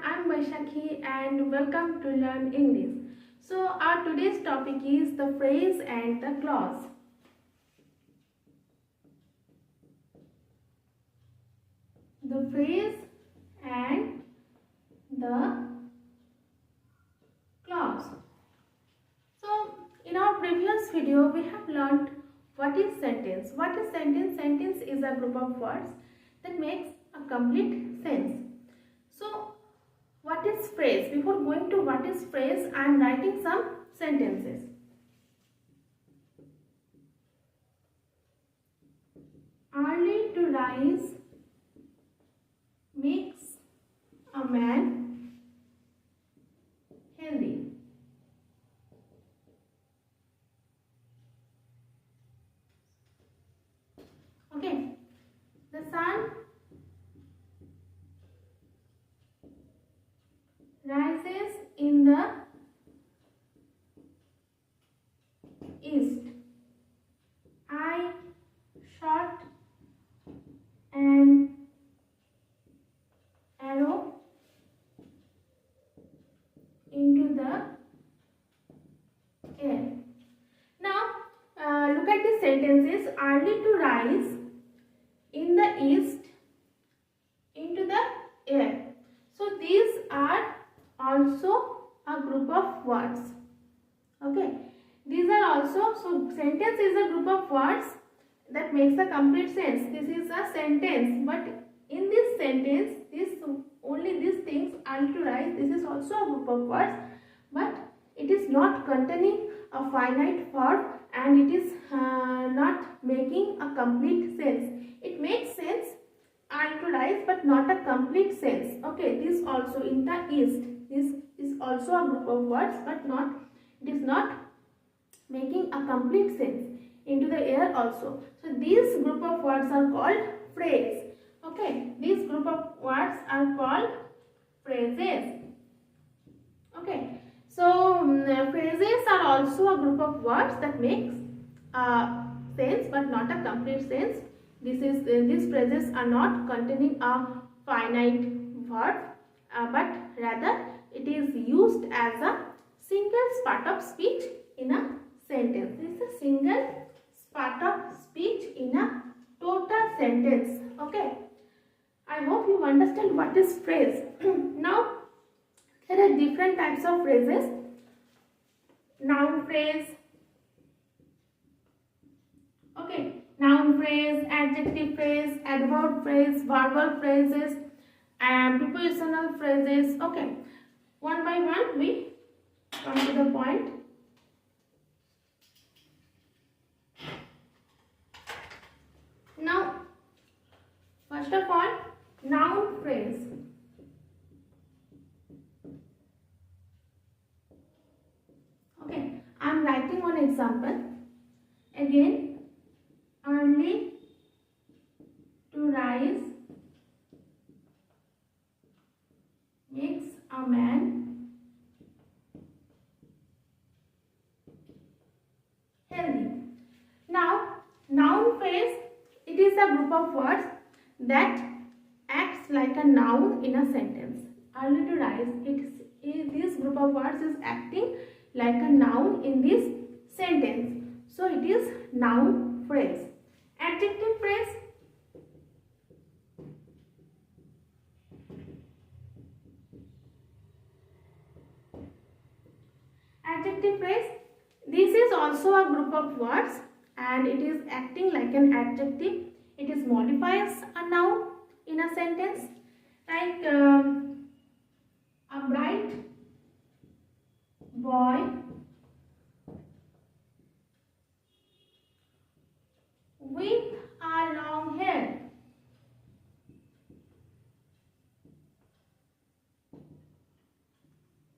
I'm Vaishakhi and welcome to Learn English. So, our today's topic is the phrase and the clause. The phrase and the clause. So, in our previous video, we have learned what is sentence. What is sentence? Sentence is a group of words that makes a complete sense. So, what is phrase? Before going to what is phrase, I am writing some sentences. Early to rise makes a man healthy. Okay, the sun rises in the east. I shot an arrow into the air. Now, look at the sentences. Early to rise, in the east, into the air. So these are also a group of words. Okay, these are also, so sentence is a group of words that makes a complete sense. This is a sentence, but in this sentence, only these things, early to rise, this is also a group of words, but it is not containing a finite verb and it is not making a complete sense. It makes sense, early to rise, but not a complete sense. Okay, this also in the east, this is also a group of words, but it is not making a complete sense. Into the air also. So these group of words are called phrase. Okay, these group of words are called phrases. Okay, so phrases are also a group of words that makes sense but not a complete sense. These phrases are not containing a finite verb, but rather it is used as a single part of speech in a sentence. This is a single part of speech in a total sentence. Okay, I hope you understand what is phrase. Now, there are different types of phrases. Noun phrase. Okay, noun phrase, adjective phrase, adverb phrase, verbal phrases, and prepositional phrases. Okay, one by one we come to the point. Now, first of all, noun phrase. Okay, I am writing one example. Again, early to rise makes a man healthy. Now, noun phrase, it is a group of words that acts like a noun in a sentence. Early to rise, this group of words is acting like a noun in this sentence. So it is noun phrase. Adjective phrase. Adjective phrase. This is also a group of words and it is acting like an adjective. It is modifies a noun in a sentence, like a bright boy with a long hair.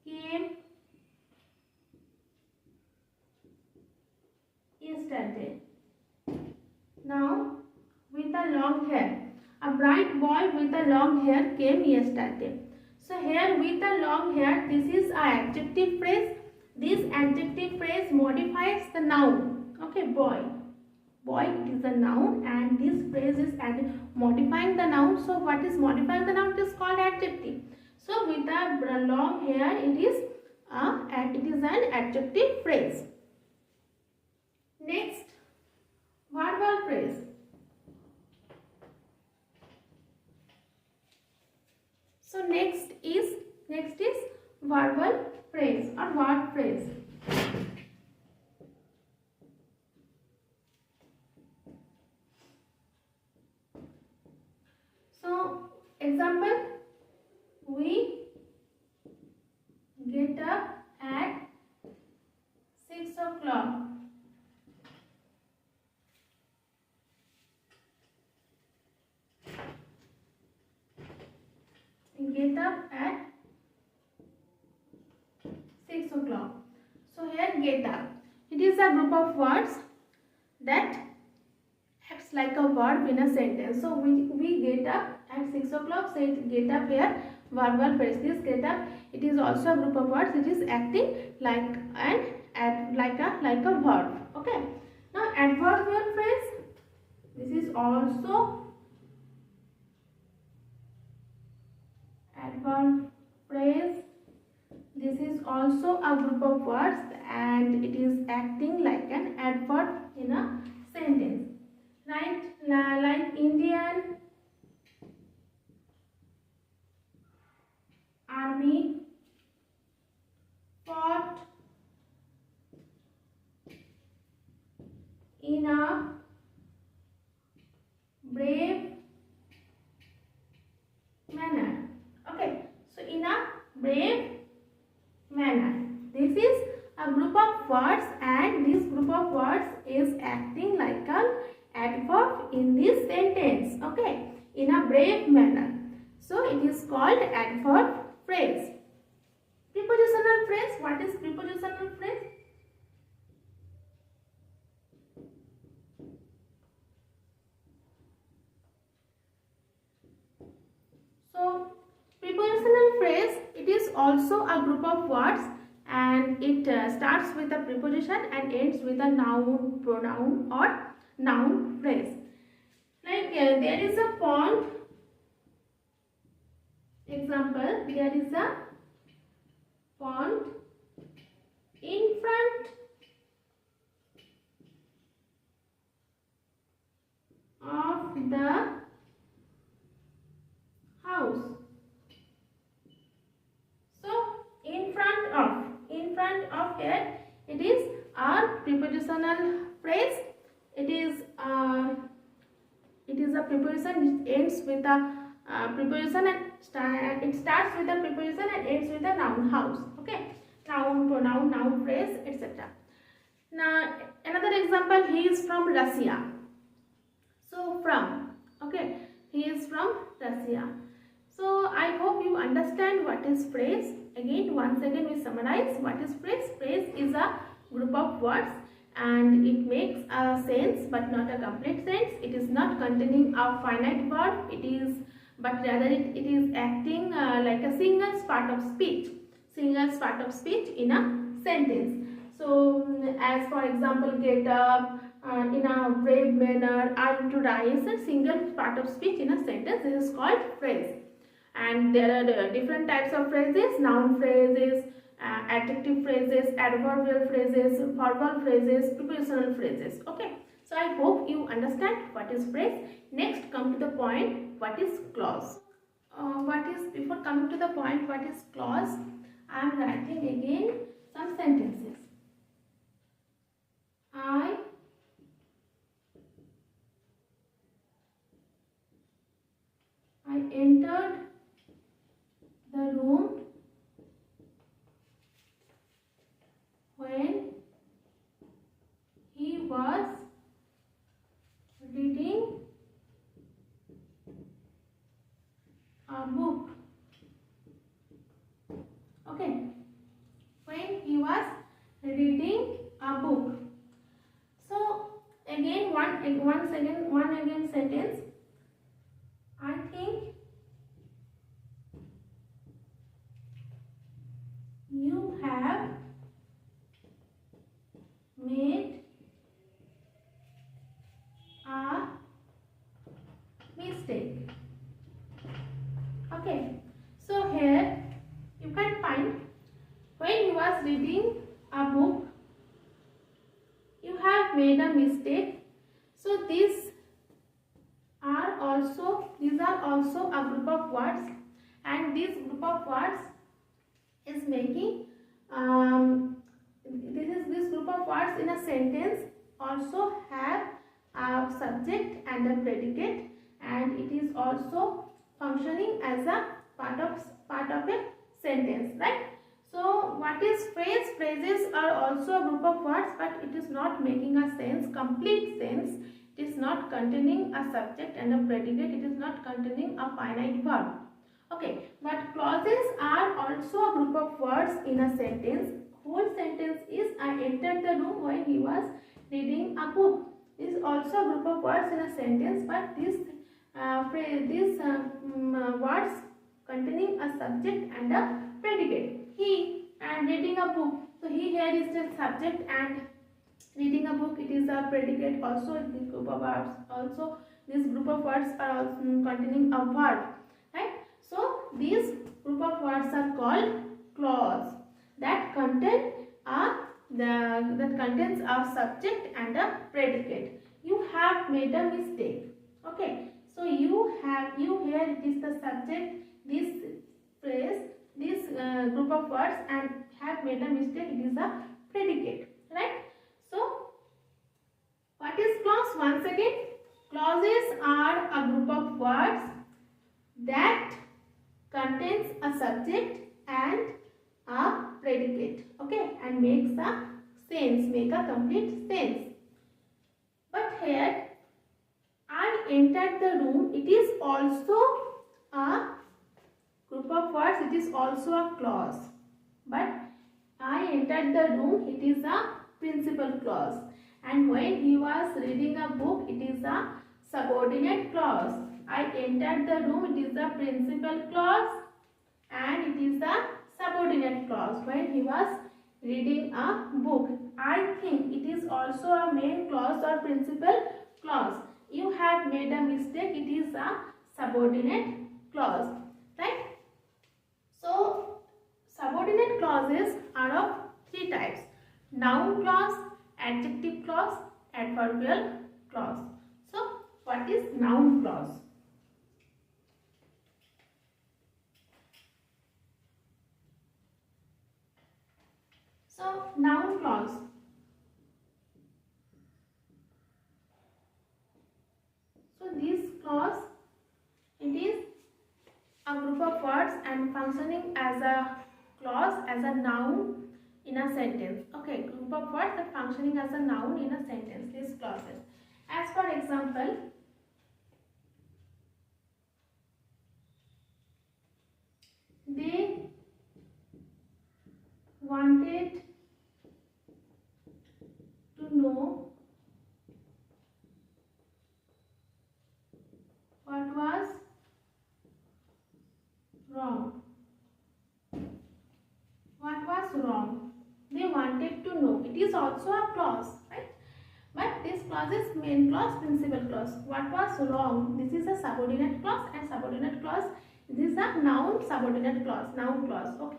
Came yesterday. Now, with a long hair. A bright boy with a long hair came yesterday. So here with a long hair, this is an adjective phrase. This adjective phrase modifies the noun. Okay, boy. Boy, it is a noun and this phrase is modifying the noun. So what is modifying the noun? It is called adjective. So with the a long hair, it is an adjective phrase. Next, verbal phrase. So next is verbal phrase or word phrase. So example, we get up at 6 o'clock. We get up at 6 o'clock. So here get up. It is a group of words that acts like a verb in a sentence. So we get up at 6 o'clock. So it get up here verbal phrase. This get up, it is also a group of words. It is acting like a verb. Okay. Now adverbial phrase. This is also adverb phrase. This is also a group of words and it is acting like an adverb in a sentence. Right? Like Indian Army fought in a brave manner. Okay, so in a brave manner. This is a group of words and this group of words is acting like an adverb in this sentence. Okay, in a brave manner. So it is called adverb phrase. Prepositional phrase. What is prepositional phrase? So prepositional phrase, it is also a group of words and it starts with a preposition and ends with a noun, pronoun or noun phrase. Like there is a pond. Example, there is a pond in front of the house. So in front of here, it is a prepositional phrase. It is a preposition which ends with a preposition and it starts with a preposition and ends with a noun, house. Okay, noun, pronoun, noun phrase, etc. Now another example, he is from Russia. So from, okay, he is from Russia. So I hope you understand what is phrase. Once again we summarize what is phrase. Phrase is a group of words and it makes a sense but not a complete sense. It is not containing a finite verb, but rather it is acting like a single part of speech in a sentence. So as for example, get up, in a brave manner, and to rise, a single part of speech in a sentence. This is called phrase. And there are different types of phrases: noun phrases, adjective phrases, adverbial phrases, verbal phrases, prepositional phrases. Okay, so I hope you understand what is phrase. Next, come to the point, what is clause. Before coming to the point, what is clause, I am writing again some sentences. I entered the room when he was reading a book. Okay, when he was reading a book. So again one sentence. I think you have made a mistake. Okay, so here also a group of words, and this group of words is making this group of words in a sentence also have a subject and a predicate, and it is also functioning as a part of a sentence, right? So what is phrase? Phrases are also a group of words, but it is not making a sense, complete sense. It is not containing a subject and a predicate. It is not containing a finite verb. Okay, but clauses are also a group of words in a sentence. Whole sentence is I entered the room when he was reading a book. This is also a group of words in a sentence, but these words containing a subject and a predicate. He and reading a book. So he here is the subject and reading a book, it is a predicate. Also this group of words, also this group of words are also containing a verb, right? So these group of words are called clause that contains a subject and a predicate. You have made a mistake. Okay, so you here it is the subject, this phrase, this group of words, and have made a mistake, it is a predicate, right? So what is clause? Once again, clauses are a group of words that contains a subject and a predicate, okay, and makes a sense, make a complete sense. But here I entered the room, it is also a group of words, it is also a clause, but I entered the room, it is a principal clause, and when he was reading a book, it is a subordinate clause. I entered the room, it is a principal clause, and it is a subordinate clause when he was reading a book. I think it is also a main clause or principal clause. You have made a mistake, it is a subordinate clause, right? So subordinate clauses are of three types: noun clause, adjective clause, adverbial clause. So what is noun clause? So noun clause. So this clause, it is a group of words and functioning as a clause, as a noun in a sentence. Okay, group of words that functioning as a noun in a sentence. These clauses. As for example, they wanted to know what was wrong. What was wrong? They wanted to know. It is also a clause, right? But this clause is main clause, principal clause. What was wrong? This is a subordinate clause, and subordinate clause, this is a noun subordinate clause, noun clause. Okay.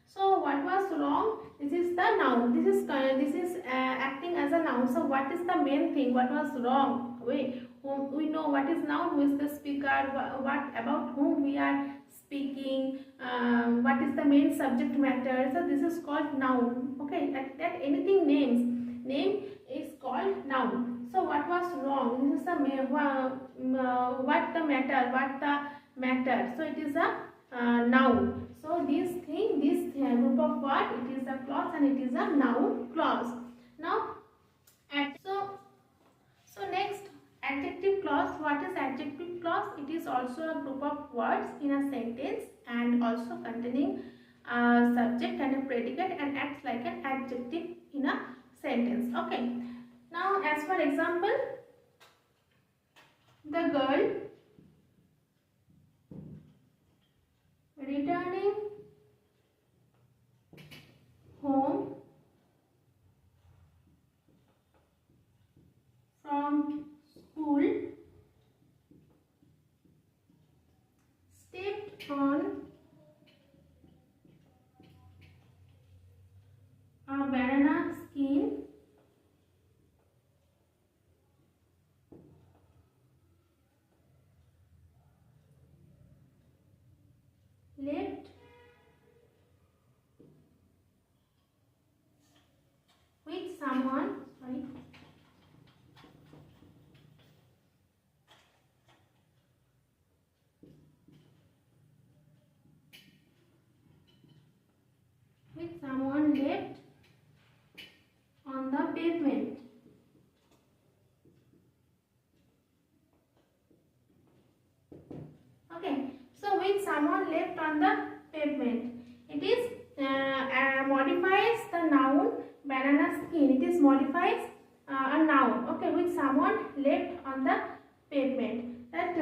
So what was wrong? This is the noun. This is acting as a noun. So what is the main thing? What was wrong? We know what is noun. Who is the speaker? What about whom we are speaking? What is the main subject matter? So this is called noun. Okay, that anything name is called noun. So what was wrong? This is the what the matter. So it is a noun. So this group of word, it is a clause and it is a noun clause. Now, so next, adjective clause. What is adjective clause? It is also a group of words in a sentence and also containing a subject and a predicate and acts like an adjective in a sentence. Okay. Now, as for example, the girl returning home from school stepped on a banana skin someone left on the pavement. Okay, so with someone left on the pavement, it is modifies the noun banana skin. It is modifies a noun. Okay, with someone left on the pavement. That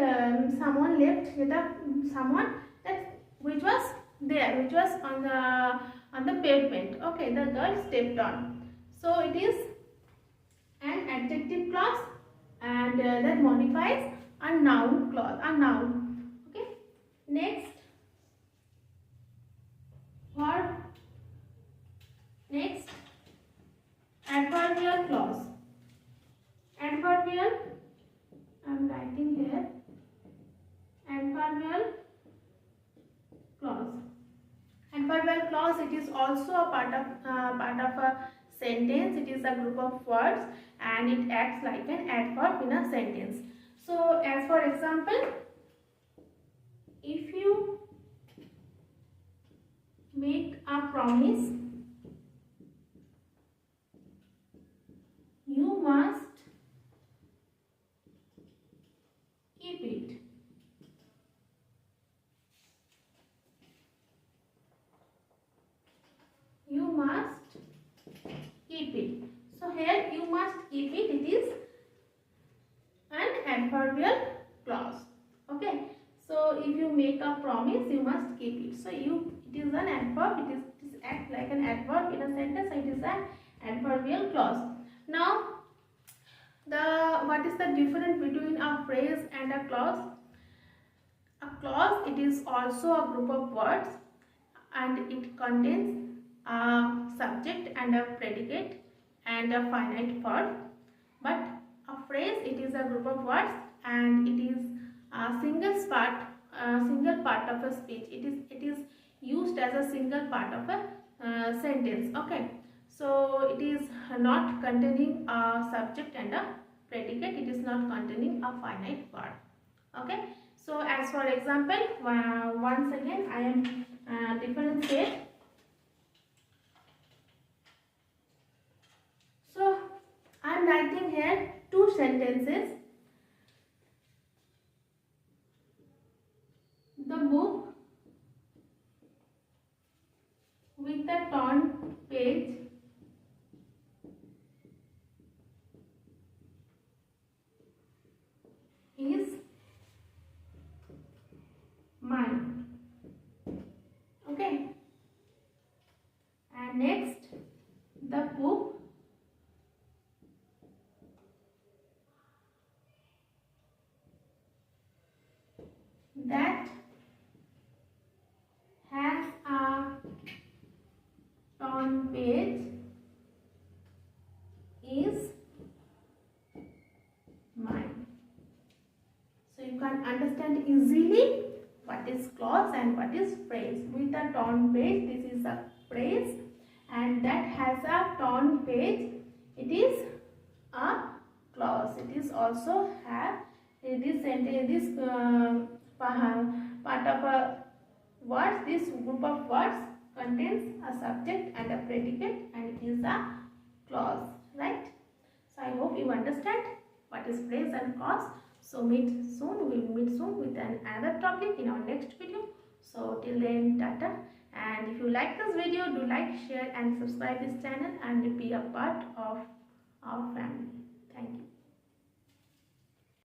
someone left with someone that which was there, which was on the pavement. Okay, the girl stepped on. So it is an adjective clause, and that modifies a noun clause, a noun. Okay, next verb. Next, adverbial clause. Adverbial, I am writing here. Adverbial clause. Adverbial clause, it is also a part of a sentence. It is a group of words and it acts like an adverb in a sentence. So, as for example, if you make a promise, you must keep it. You must keep it. So here you must keep it. It is an adverbial clause. Okay. So if you make a promise, you must keep it. So it is an adverb. It acts like an adverb in a sentence. So it is an adverbial clause. Now, what is the difference between a phrase and a clause? A clause, it is also a group of words and it contains a subject and a predicate and a finite verb. But a phrase, it is a group of words and it is a single part of a speech. It is used as a single part of a sentence. Okay, so it is not containing a subject and a predicate. It is not containing a finite verb. Okay, so as for example, once again I am differentiate. So I am writing here two sentences. The book with the torn page is mine. Okay. And next, the book that has a torn page is mine. So you can understand easily what is clause and what is phrase. With a torn page, this is a phrase, and that has a torn page, it is a clause. It is also have this sentence, this part of a words, this group of words contains a subject and a predicate and it is a clause, right? So I hope you understand what is phrase and clause. So we will meet soon with another topic in our next video. So till then, tata. And if you like this video, do like, share and subscribe this channel and be a part of our family.